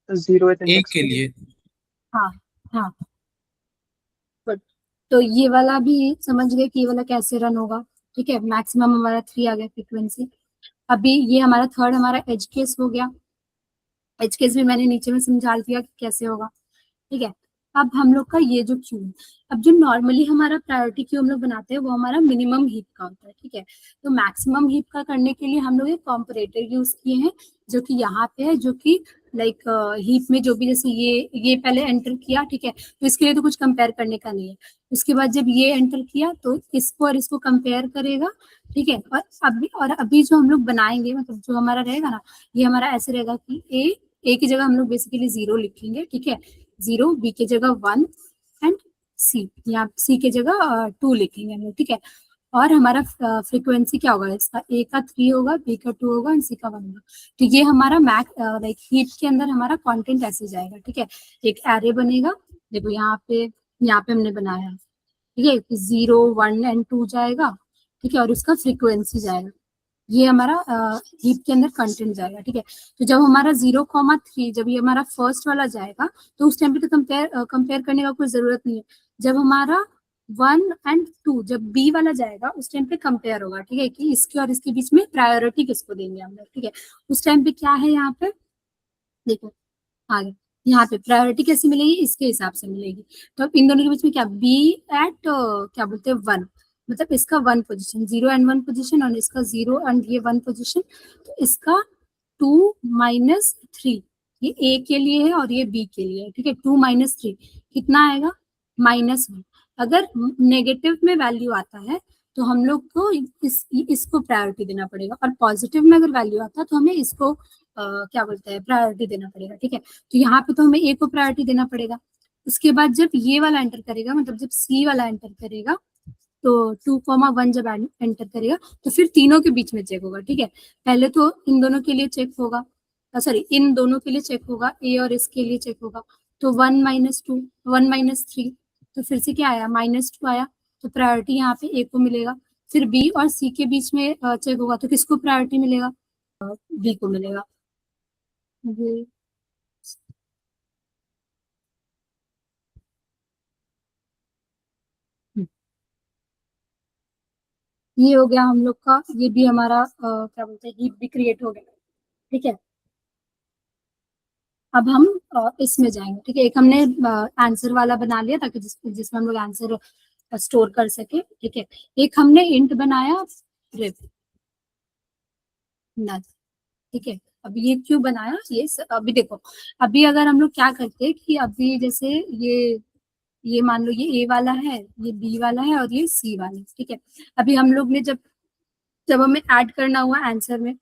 0th एक इंडेक्स के के लिए। लिए। हाँ हाँ, गुड। तो ये वाला भी समझ गए कि ये वाला कैसे रन होगा, ठीक है, मैक्सिमम हमारा 3 आ गया फ्रीक्वेंसी। अभी ये हमारा थर्ड हमारा एज केस हो गया, एज केस भी मैंने नीचे में समझा दिया कि कैसे होगा, ठीक है। अब हम लोग का ये जो क्यू है, अब जो नॉर्मली हमारा प्रायोरिटी क्यू हम लोग बनाते हैं वो हमारा मिनिमम हीप का होता है, ठीक है। तो मैक्सिमम हीप का करने के लिए हम लोग एक कॉम्परेटर यूज किए हैं, जो कि यहाँ पे है, जो कि लाइक हीप में जो भी, जैसे ये पहले एंटर किया, ठीक है, तो इसके लिए तो कुछ कंपेयर करने का नहीं है। उसके बाद जब ये एंटर किया तो इसको और इसको कंपेयर करेगा, ठीक है। और अभी जो हम लोग बनाएंगे, मतलब जो हमारा रहेगा ना, ये हमारा ऐसे रहेगा कि ए की जगह हम लोग बेसिकली 0 लिखेंगे, ठीक है, 0, बी की जगह 1 एंड सी, यहाँ सी की जगह 2 लिखेंगे हम लोग, ठीक है। और हमारा फ्रीक्वेंसी क्या होगा, इसका ए का 3 होगा, बी का 2 होगा एंड सी का 1 होगा। तो ये हमारा मैक लाइक हीप के अंदर हमारा कंटेंट ऐसे जाएगा, ठीक है। एक एरे बनेगा, देखो यहाँ पे हमने बनाया, ठीक है, 0 1 एंड 2 जाएगा, ठीक है, और उसका फ्रीक्वेंसी जाएगा, ये हमारा हीप के अंदर कंटेंट जाएगा, ठीक है। तो जब हमारा 0,3, जब ये हमारा फर्स्ट वाला जाएगा तो उस टाइम पे तो कंपेयर करने का कोई जरूरत नहीं है। जब हमारा 1 एंड 2, जब बी वाला जाएगा उस टाइम पे कंपेयर होगा, ठीक है, कि इसके और इसके बीच में प्रायोरिटी किसको देंगे हम लोग, ठीक है। उस टाइम पे क्या है यहाँ पे, देखो आगे, यहाँ पे प्रायोरिटी कैसी मिलेगी, इसके हिसाब से मिलेगी। तो अब इन दोनों के बीच में क्या, बी एट क्या बोलते हैं 1, मतलब इसका 1 पोजीशन, 0 एंड 1 पोजीशन, और इसका 0 एंड ये 1 पोजीशन, तो इसका 2 - 3, ये ए के लिए है और ये बी के लिए है, ठीक है। 2 - 3 कितना आएगा, -1। अगर नेगेटिव में वैल्यू आता है तो हम लोग को इसको प्रायोरिटी देना पड़ेगा, और पॉजिटिव में अगर वैल्यू आता है तो हमें इसको क्या बोलते हैं, प्रायोरिटी देना पड़ेगा, ठीक है। तो यहाँ पे तो हमें ए को प्रायोरिटी देना पड़ेगा। उसके बाद जब ये वाला एंटर करेगा, मतलब जब सी वाला एंटर करेगा, तो 2,1 जब एंटर करेगा तो फिर तीनों के बीच में चेक होगा, ठीक है। पहले तो इन दोनों के लिए चेक होगा, सॉरी इन दोनों के लिए चेक होगा, ए और इसके लिए चेक होगा। तो 1 - 2, 1 - 3, तो फिर से क्या आया, -2 आया, तो प्रायोरिटी यहाँ पे ए को मिलेगा। फिर बी और सी के बीच में चेक होगा, तो किसको प्रायोरिटी मिलेगा, बी को मिलेगा। ये ये हो गया हम लोग का, ये भी हमारा क्या बोलते हैं, हीप भी क्रिएट हो गया, ठीक है। अब हम इसमें जाएंगे, ठीक है। एक हमने आंसर वाला बना लिया ताकि जिसमें हम लोग आंसर स्टोर कर सके, ठीक है। एक हमने इंट बनाया रिप नल, ठीक है। अभी ये क्यों बनाया, अभी देखो, अभी अगर हम लोग क्या करते हैं कि अभी जैसे ये मान लो ये ए वाला है, ये बी वाला है और ये सी वाला है, ठीक है। अभी हम लोग ने जब जब हमें ऐड करना हुआ आंसर में,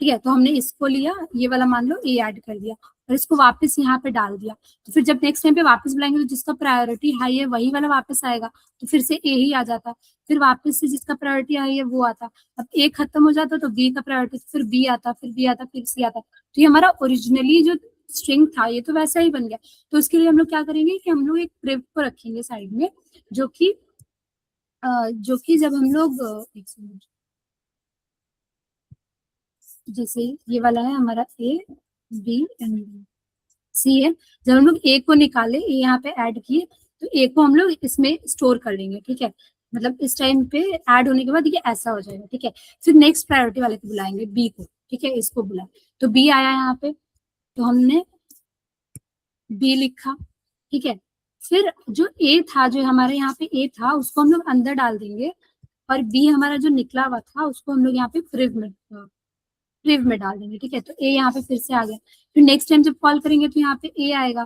ठीक है, तो हमने इसको लिया, ये वाला मान लो ए ऐड कर दिया और इसको वापस यहाँ पे डाल दिया। तो फिर जब नेक्स्ट टाइम पे वापस बुलाएंगे तो जिसका प्रायोरिटी हाई है वही वाला वापस आएगा, तो फिर से ए ही आ जाता। फिर वापस से जिसका प्रायोरिटी हाई है वो आता। अब ए खत्म हो जाता तो बी का प्रायोरिटी, फिर बी आता, फिर बी आता, फिर सी आता। तो ये हमारा ओरिजिनली जो स्ट्रिंग था ये तो वैसा ही बन गया। तो उसके लिए हम लोग क्या करेंगे कि हम लोग एक प्रिव को रखेंगे साइड में, जो कि जब हम लोग एक सेकंड, जैसे ये वाला है हमारा ए बी एंड सी है, जब हम लोग ए को निकाले, ए यहाँ पे ऐड किए, तो ए को हम लोग इसमें स्टोर कर लेंगे। ठीक है, मतलब इस टाइम पे ऐड होने के बाद ये ऐसा हो जाएगा। ठीक है, फिर नेक्स्ट प्रायोरिटी वाले को बुलाएंगे, बी को। ठीक है, इसको बुलाए तो बी आया यहाँ पे, तो हमने बी लिखा। ठीक है, फिर जो ए था, जो हमारे यहाँ पे ए था, उसको हम लोग अंदर डाल देंगे और बी हमारा जो निकला हुआ था उसको हम लोग यहाँ पे प्रिव में डाल देंगे। ठीक है, तो ए यहाँ पे फिर से आ गया। फिर नेक्स्ट टाइम जब कॉल करेंगे तो यहाँ पे ए आएगा।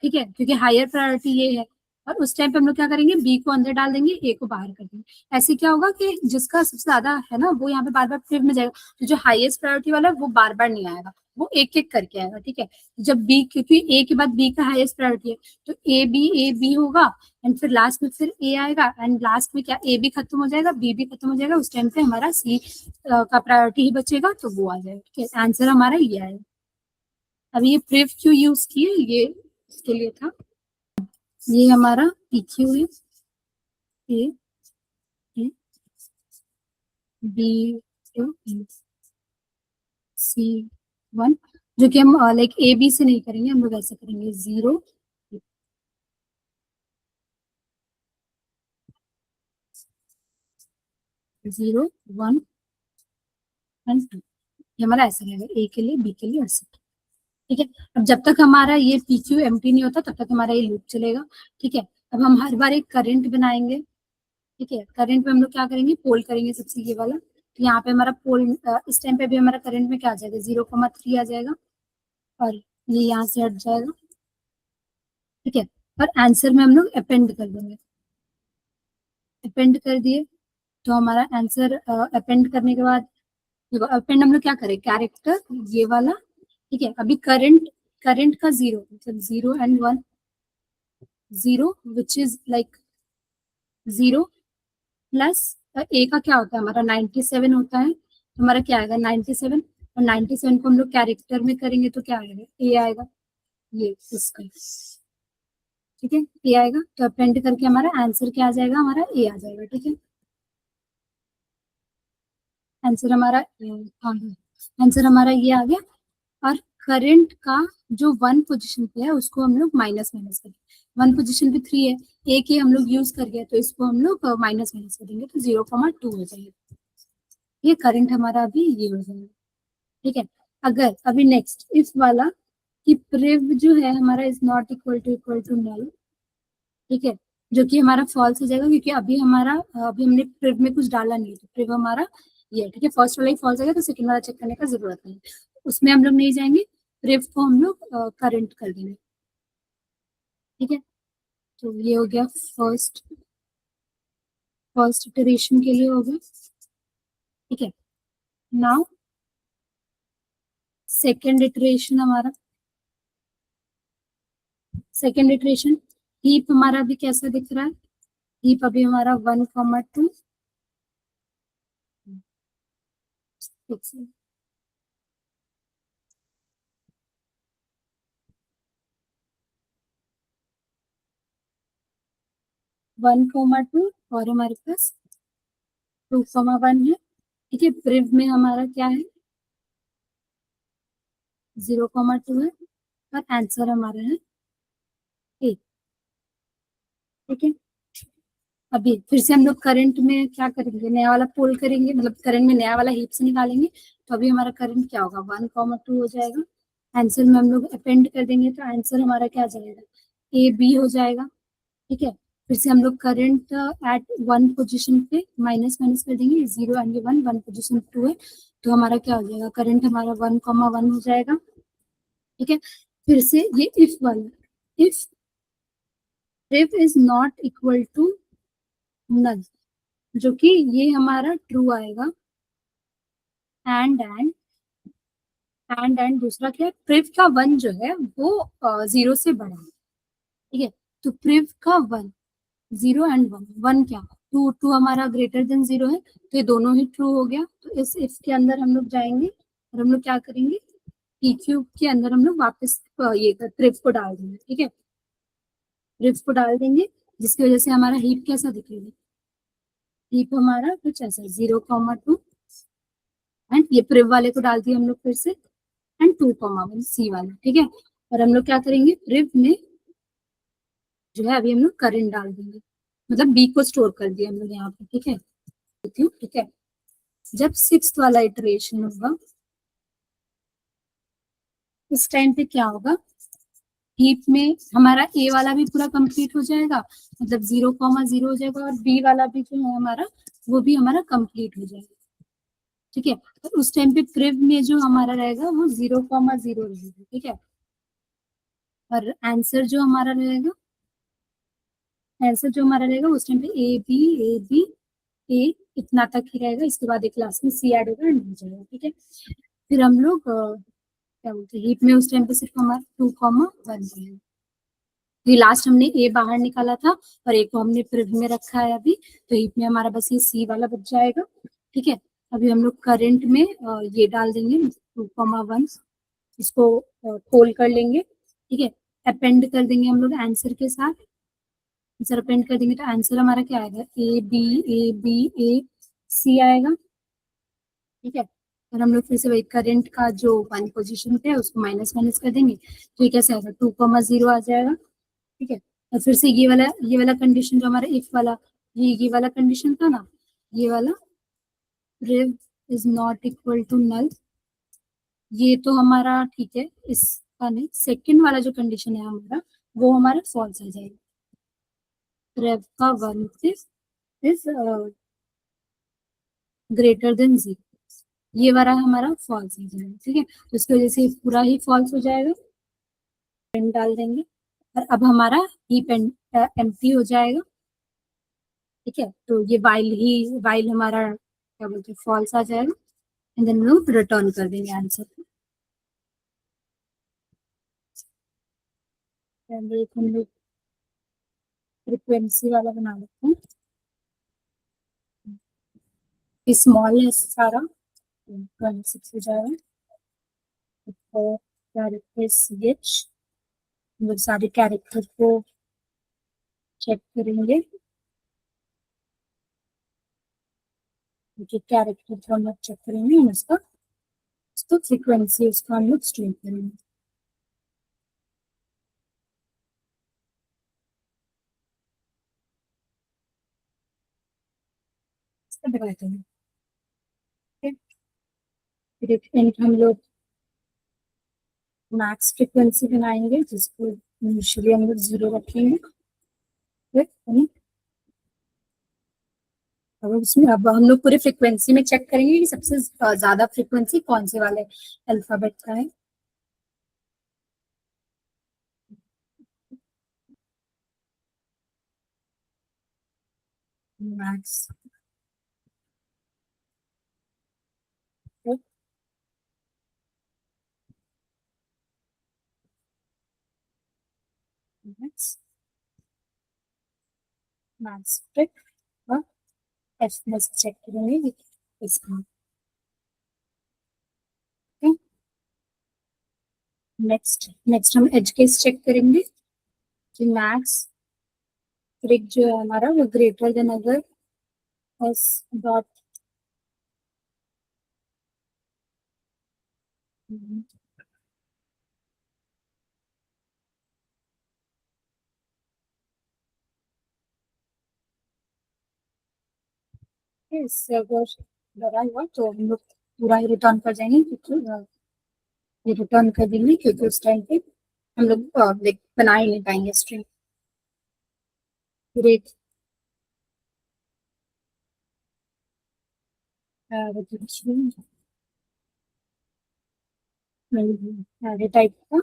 ठीक है, क्योंकि हायर प्रायोरिटी ये है। और उस टाइम पे हम लोग क्या करेंगे, बी को अंदर डाल देंगे, ए को बाहर कर देंगे। ऐसे क्या होगा कि जिसका सबसे ज्यादा है ना वो यहाँ पे बार बार प्रिव में जाएगा, तो जो हाईएस्ट प्रायोरिटी वाला है वो बार बार नहीं आएगा, वो एक एक करके आएगा। ठीक है, जब बी, क्योंकि ए के बाद बी का हाईएस्ट प्रायोरिटी है, तो ए बी होगा एंड फिर लास्ट में फिर ए आएगा एंड लास्ट में क्या, ए भी खत्म हो जाएगा, बी भी खत्म हो जाएगा। उस टाइम पे हमारा सी का प्रायोरिटी ही बचेगा, तो वो आ जाएगा। ठीक है, आंसर हमारा ये आएगा। अभी ये प्रिव क्यों यूज किए, ये इसके लिए था। ये हमारा PQ है, ए बी सी 1, जो कि हम लाइक ए बी से नहीं करेंगे, हम लोग ऐसे करेंगे 0 0 1 एंड 2। ये हमारा ऐसा रहेगा, ए के लिए, बी के लिए, ऐसे। ठीक है, अब जब तक हमारा ये PQ एम्प्टी नहीं होता तब तक हमारा ये लूप चलेगा। ठीक है, अब हम हर बार एक करंट बनाएंगे। ठीक है, करंट में हम लोग क्या करेंगे, पोल करेंगे सबसे ये वाला। तो यहाँ पे हमारा पोल, इस टाइम पे भी हमारा करंट में क्या आ जाएगा, 0,3 आ जाएगा और ये यहाँ से हट जाएगा। ठीक है, और आंसर में हम लोग अपेंड कर देंगे। अपेंड कर दिए तो हमारा आंसर, अपेंड करने के बाद अपेंड हम लोग क्या करें, कैरेक्टर ये वाला। ठीक है, अभी करंट, करंट का 0 मतलब 0 and 1, 0 which is like 0 plus A का क्या होता है हमारा 97 होता है, तो हमारा क्या आएगा 97, और 97 को हम लोग कैरेक्टर में करेंगे तो क्या आएगा, ए आएगा, ये इसका। ठीक है, ए आएगा, तो अपेंड करके हमारा आंसर क्या आ जाएगा, हमारा ए आ जाएगा। ठीक है, आंसर हमारा आंसर हमारा ये आ गया। और करंट का जो 1 पोजीशन पे है उसको हम लोग माइनस माइनस करेंगे। 1 पोजीशन पे 3 है, ए के हम लोग यूज कर गए, तो इसको हम लोग माइनस माइनस करेंगे तो 0,2 हो जाएगा। ये करंट हमारा अभी ये हो जाएगा। ठीक है, अगर अभी नेक्स्ट इफ वाला कि प्रिव जो है हमारा is not equal to null. ठीक है, जो कि हमारा फॉल्स हो जाएगा, क्योंकि अभी हमारा अभी हमने प्रिव में कुछ डाला नहीं है, तो प्रिव हमारा ये। ठीक है, फर्स्ट वाला ही फॉल्स है तो सेकंड वाला चेक करने का जरूरत नहीं, उसमें हम लोग नहीं जाएंगे, प्रिव को हम लोग करंट कर देंगे। ठीक है, तो ये हो गया फर्स्ट इटरेशन के लिए हो गया। ठीक है, नाउ सेकेंड इटरेशन हमारा, सेकेंड इटरेशन हीप हमारा अभी कैसा दिख रहा है, हीप अभी हमारा 1,2 1,2 और हमारे पास 2,1 है। ठीक है, प्रिव में हमारा क्या है 0,2 है और आंसर हमारा है 8। ठीक है, अभी फिर से हम लोग करंट में क्या करेंगे, नया वाला पोल करेंगे, मतलब करंट में नया वाला हीप से निकालेंगे, तो अभी हमारा करंट क्या होगा 1,2 हो जाएगा। आंसर में हम लोग अपेंड कर देंगे तो आंसर हमारा क्या जाएगा, ए बी हो जाएगा। ठीक है, फिर से हम लोग करंट एट 1 पोजीशन पे माइनस माइनस कर देंगे, 0 एंड 1 पोजीशन 2 है, तो हमारा क्या हो जाएगा, करंट हमारा 1,1 हो जाएगा। ठीक है, फिर से ये इफ वाला, if is not equal to null, जो कि ये हमारा ट्रू आएगा, एंड एंड दूसरा क्या है, प्रिव का वन जो है वो 0 से बड़ा है, ठीक है। तो प्रिव का वन, 0 एंड वन, वन क्या, टू, टू हमारा ग्रेटर देन 0 है, तो ये दोनों ही ट्रू हो गया। तो इस इफ के अंदर हम लोग जाएंगे और हम लोग क्या करेंगे, पी क्यूब के अंदर हम लोग वापस ये प्रिव को डाल देंगे, ठीक है। प्रिव को डाल देंगे, जिसकी वजह से हमारा हीप कैसा दिखेगा, हीप हमारा कुछ ऐसा 0,2, एंड ये प्रिव वाले को डाल दिया हम लोग फिर से, एंड 2,1 सी वाला, ठीक है। और हम लोग क्या करेंगे, प्रिव में जो है अभी हम लोग करंट डाल देंगे, मतलब बी को स्टोर कर दिया हम लोग यहाँ पे, ठीक है। ठीक है, जब सिक्स्थ वाला इटरेशन होगा उस टाइम पे क्या होगा, हीप में हमारा ए वाला भी पूरा कंप्लीट हो जाएगा, मतलब 0,0 हो जाएगा, और बी वाला भी जो है हमारा वो भी हमारा कंप्लीट हो जाएगा, ठीक है। तो उस टाइम पे प्रिव में जो हमारा रहेगा वो 0,0 रहेगा, ठीक है। और आंसर जो हमारा रहेगा, आंसर जो हमारा रहेगा उस टाइम पे ए बी ए इतना तक ही रहेगा, इसके बाद एक क्लास में सी ऐड होगा एंड हो जाएगा, ठीक है। फिर हम लोग क्या बोलते हैं, हीप में उस टाइम पे सिर्फ हमारा 2,1 रहेगा। ये लास्ट हमने ए बाहर निकाला था और ए को हमने प्रिव में रखा है अभी, तो हीप में हमारा बस ये सी वाला बच जाएगा, ठीक है। अभी हम लोग करंट में ये डाल देंगे 2,1, इसको खोल कर लेंगे, ठीक है। अपेंड कर देंगे हम लोग आंसर के साथ, आंसर अपेंड कर देंगे तो आंसर हमारा क्या आएगा, ए सी आएगा, ठीक है। और हम लोग फिर से वही करंट का जो वन पोजीशन पे है उसको माइनस माइनस कर देंगे, तो ये कैसे आएगा, 2,0 आ जाएगा, ठीक है। और फिर से ये वाला कंडीशन जो हमारा इफ वाला, ये वाला कंडीशन था ना, ये वाला रिव is not equal to null, ये तो हमारा ठीक है, इसका नहीं, सेकंड वाला जो कंडीशन है हमारा वो हमारा फॉल्स आ जाएगा, रेव का वन इज ग्रेटर देन 0, ये वाला हमारा फॉल्स आ जाएगा, ठीक है। तो इसकी वजह से ये पूरा ही फॉल्स हो जाएगा, पेन डाल देंगे, और अब हमारा ही पेन एम्प्टी हो जाएगा, ठीक है। तो ये वाइल हमारा क्या बोलते हैं फॉल्स आ जाएगा, एंड देन लोग रिटर्न कर देंगे आंसर। पहले एक हम लोग फ्रिक्वेंसी वाला बना लेते हैं, स्मॉल है सारा, 26 हो जाएगा, तो कैरेक्टर सी एच, हम लोग सारे कैरेक्टर को चेक करेंगे, जो कैरेक्टर को हम लोग चेक करेंगे हम उसका फ्रिक्वेंसी उसका हम लोग स्टोर करेंगे, इसका दिखाते हैं, ठीक है। फिर एक इंट हम लोग मैक्स फ्रिक्वेंसी बनाएंगे, जिसको इनिशियली हम लोग 0 रखेंगे, फिर अब उसमें अब हम लोग पूरे फ्रिक्वेंसी में चेक करेंगे कि सबसे ज्यादा फ्रिक्वेंसी कौन से वाले अल्फाबेट का है, मैक्स, मैक्स, मैक्स और एफ बस चेक करेंगे इसका, नेक्स्ट नेक्स्ट हम एज केस चेक करेंगे कि मैक्स ट्रिक जो है हमारा वो ग्रेटर देन अगर एस डॉट, इससे अगर बड़ा हुआ तो हम लोग पूरा ही रिटर्न कर जाएंगे, क्योंकि ये रिटर्न कर देंगे क्योंकि उस टाइम पे हम लोग बना ही नहीं पाएंगे स्ट्रिंग, फिर एक टाइप का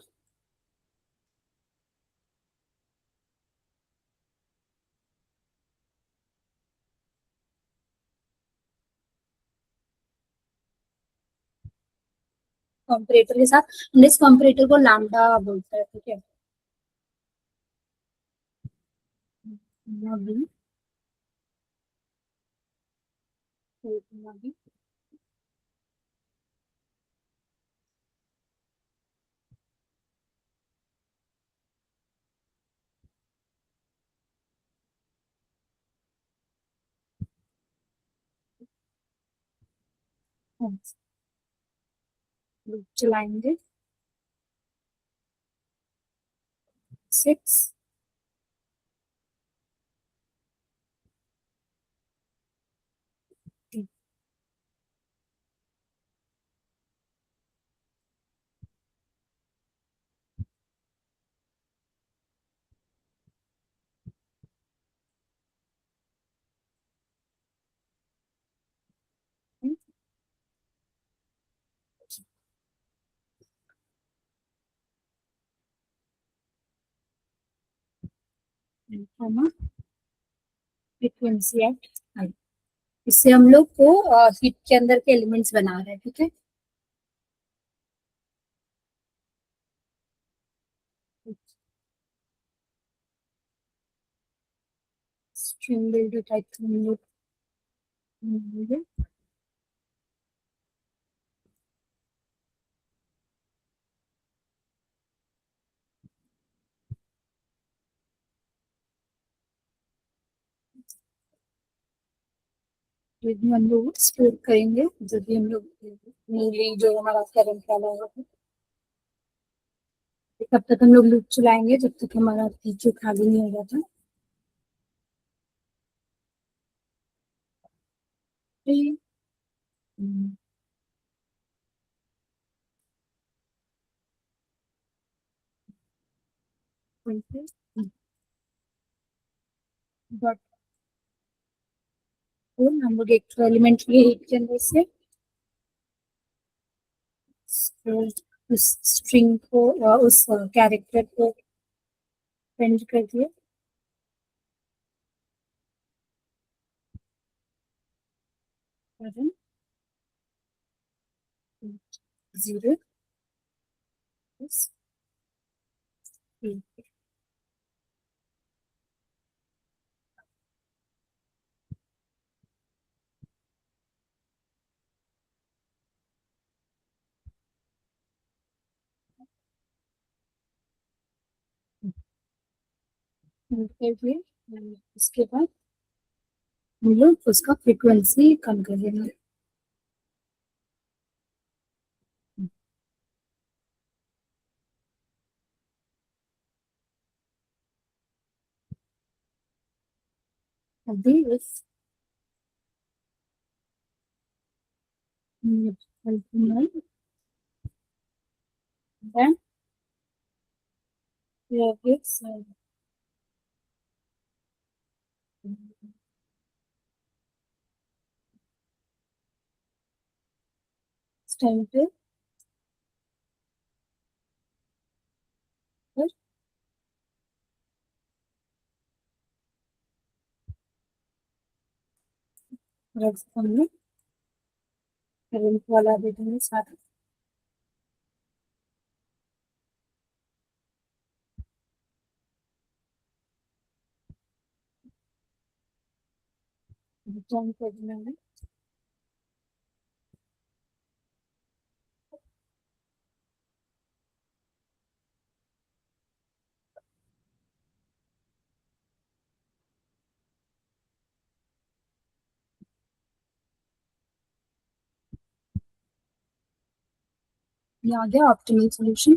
कंपैरेटर के साथ, इस कंपैरेटर को लैम्डा बोलते हैं, ठीक है। अभी अभी लूप चलाएंगे 6 फ्रीक्वेंसी एट हाई। इससे हम लोग को हीट के अंदर के एलिमेंट्स बना रहे हैं, ठीक है। स्ट्रिंग बिल्ड टाइप हम लोग हम लोग स्टोर करेंगे जब भी हम लोग नीली जो हमारा करंट वाला होगा, तब तक हम लोग लूप चलाएंगे जब तक हमारा पीछे खाली नहीं हो जाता। बट हम लोग एक एलिमेंट लिए हीट के अंदर से उस स्ट्रिंग को उस कैरेक्टर को प्रिंट कर दिए, जीरो कर दिए। उसके बाद हम लोग उसका फ्रीक्वेंसी कम कर देंगे। अभी इस then we have this standard हमने करंट वाला दे देंगे साथ। रिटर्न कर देना है। ये आ गया ऑप्टिमल सॉल्यूशन।